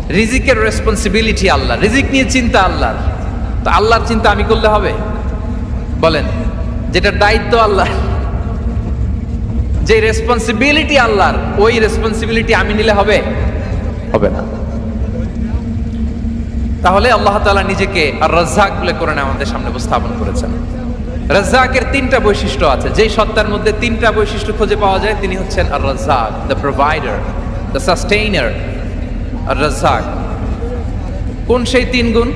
রিজিকের রেসপন্সিবিলিটি আল্লাহ, রিজিক নিয়ে চিন্তা আল্লাহর। তো আল্লাহর চিন্তা আমি করলে হবে? বলেন, যেটার দায়িত্ব আল্লাহ, যে রেসপন্সিবিলিটি আল্লাহর, ওই রেসপন্সিবিলিটি আমি নিলে হবে? হবে না। তাহলে আল্লাহ তাআলা নিজেকে আর রাজ্জাক বলে কোরআনে আমাদের সামনে উপস্থাপন করেছেন। রাজ্জাকের তিনটা বৈশিষ্ট্য আছে। যেই সত্তার মধ্যে তিনটা বৈশিষ্ট্য খুঁজে পাওয়া যায় তিনি হচ্ছেন Ar Razzaq, the provider, the sustainer. Ar Razzaq কোন সেই তিন গুণ?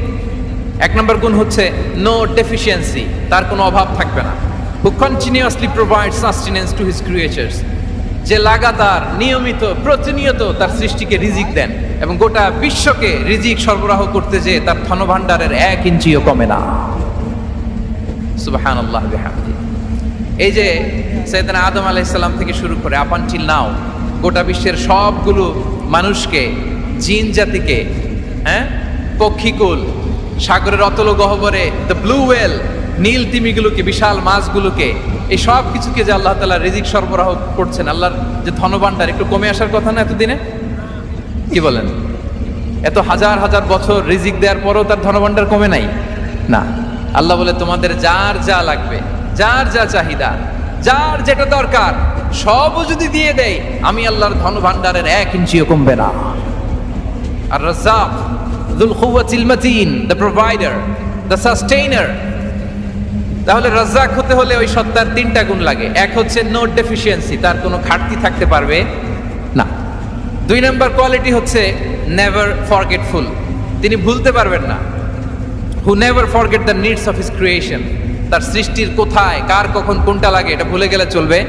এক নম্বর গুণ হচ্ছে নো ডেফিসিয়েন্সি, তার কোনো অভাব থাকবে না। হু continuously provide sustenance to his creatures, যে লাগাতার নিয়মিত প্রতিনিয়ত তার সৃষ্টিকে রিজিক দেন এবং গোটা বিশ্বকে রিজিক সরবরাহ করতে যে তার ধনভাণ্ডারের 1 ইঞ্চিও কমে না। সুবহানাল্লাহ বিহামদি। এই যে সাইয়েদনা আদম আলাইহিস সালাম থেকে শুরু করে আপ আনটিল নাও গোটা বিশ্বের সবগুলো মানুষকে, জিন জাতিকে, পক্ষীকুল, সাগরের অতল গহ্বরে দ্য ব্লু ওয়েল, নীল তিমিগুলোকে, বিশাল মাছগুলোকে, এই সব কিছুকে যে আল্লাহ তাআলা রিজিক সরবরাহ করছেন, আল্লাহর যে ধনভাণ্ডার একটু কমে আসার কথা না এতদিনে? কি বলেন? এত হাজার হাজার বছর রিজিক দেওয়ার পরেও তার ধনভাণ্ডার কমে নাই? না। আল্লাহ বলে তোমাদের যার যা লাগবে, যার যা চাহিদা, যার যেটা দরকার সবও যদি দিয়ে দেয়, আমি আল্লাহর ধনভাণ্ডারের 1 ইঞ্চিও কমবে না। আর Razzak যুল কুওয়াতিল মাতিন, the provider, the sustainer. তাহলে রাজ্জাক হতে হলে ওই সত্তার তিনটা গুণ লাগে। এক হচ্ছে নো ডেফিসিয়েন্সি, তার কোনো ঘাটতি থাকতে পারবে না। 2 নম্বর কোয়ালিটি হচ্ছে নেভার ফরগেটফুল, তিনি ভুলতে পারবেন না। Who never forget the needs of his creation, তার সৃষ্টির কোথায় কার কখন কোনটা লাগে এটা ভুলে গেলে চলবে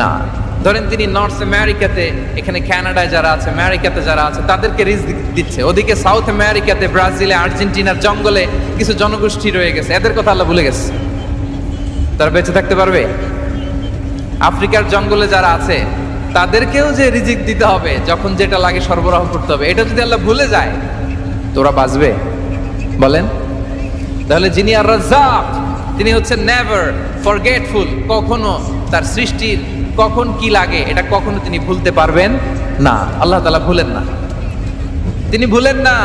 না। ধরেন তিনি নর্থ আমেরিকাতে, এখানে কানাডায় যারা আছে, আমেরিকাতে যারা আছে, তাদেরকে রিজিক দিচ্ছে। ওদিকে সাউথ আমেরিকাতে, ব্রাজিলে, আর্জেন্টিনার জঙ্গলে কিছু জনগোষ্ঠী রয়ে গেছে, এদের কথা আল্লাহ ভুলে গেছে। তারা বেঁচে থাকতে পারবে? আফ্রিকার জঙ্গলে যারা আছে তাদেরকেও যে রিজিক দিতে হবে, যখন যেটা লাগে সরবরাহ করতে হবে, এটা যদি আল্লাহ ভুলে যায় তোরা বাঁচবে? বলেন। তাহলে যিনি আর রাজ্জাক তিনি হচ্ছেন নেভার ফরগেটফুল, কখনো তার সৃষ্টির কখন কি লাগে এটা কখনো তিনি ভুলতে পারবেন না। আল্লাহ তাআলা ভুলেন না, তিনি ভুলেন না,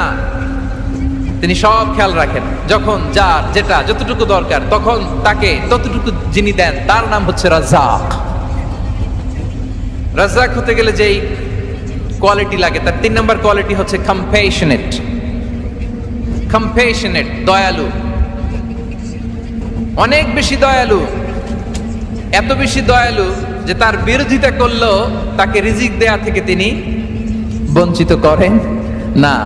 তিনি সব খেয়াল রাখেন। যখন যার যেটা যতটুকু দরকার তখন তাকে ততটুকু যিনি দেন তার নাম হচ্ছে রাজ্জাক। রাজ্জাক হতে গেলে যেই কোয়ালিটি লাগে তার 3 নম্বর কোয়ালিটি হচ্ছে কম্প্যাশনেট। কম্প্যাশনেট, দয়ালু, অনেক বেশি দয়ালু, এত বেশি দয়ালু যে তার বিরোধিতা করলেও তাকে রিজিক দেয়া থেকে তিনি বঞ্চিত করেন না।